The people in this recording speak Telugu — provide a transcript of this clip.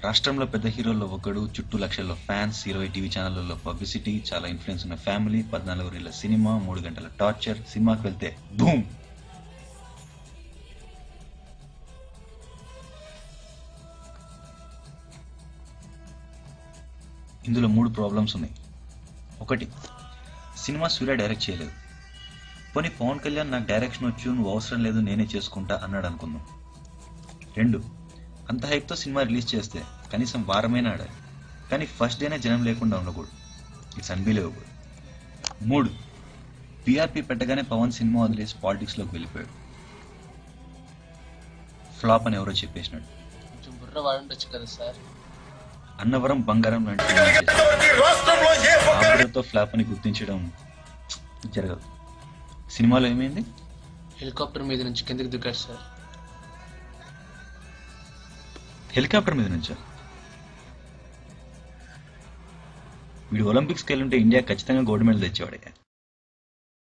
రాష్ట్రంలో పెద్ద హీరోల్లో ఒకడు, చుట్టూ లక్షల్లో ఫ్యాన్స్, 20 టీవీ ఛానళ్లలో పబ్లిసిటీ, చాలా ఇన్ఫ్లుయెన్స్ ఉన్న ఫ్యామిలీ, 14 రీళ్ల సినిమా, 3 గంటల టార్చర్. సినిమాకి వెళ్తే బూమ్. ఇందులో 3 ప్రాబ్లమ్స్ ఉన్నాయి. 1, సినిమా సూర్య డైరెక్ట్ చేయలేదు. పోనీ పవన్ కళ్యాణ్ నాకు డైరెక్షన్ వచ్చు, నువ్వు అవసరం లేదు నేనే చేసుకుంటా అన్నాడు అనుకుందాం. 2, అంత హైప్తో సినిమా రిలీజ్ చేస్తే కనీసం వారమైనా ఆడాలి, కానీ ఫస్ట్ డేనే జనం లేకుండా ఉండకూడదు. It's unbelievable. 3, పిఆర్పి పెట్టగానే పవన్ సినిమా వదిలేసి పాలిటిక్స్లోకి వెళ్ళిపోయాడు. ఫ్లాప్ అని ఎవరో చెప్పేసినాడు. కొంచెం బుర్ర వాడుండొచ్చు కదా సార్. అన్నవరం బంగారం లాంటి సినిమా ఫ్లాప్ అని గుర్తించడం జరగదు. సినిమాలో ఏమైంది? హెలికాప్టర్ మీద నుంచి కిందకి దిగాడు సార్. హెలికాప్టర్ మీద నుంచా? వీడు ఒలింపిక్స్కి వెళ్ళుంటే ఇండియా ఖచ్చితంగా గోల్డ్ మెడల్ తెచ్చేవాడే.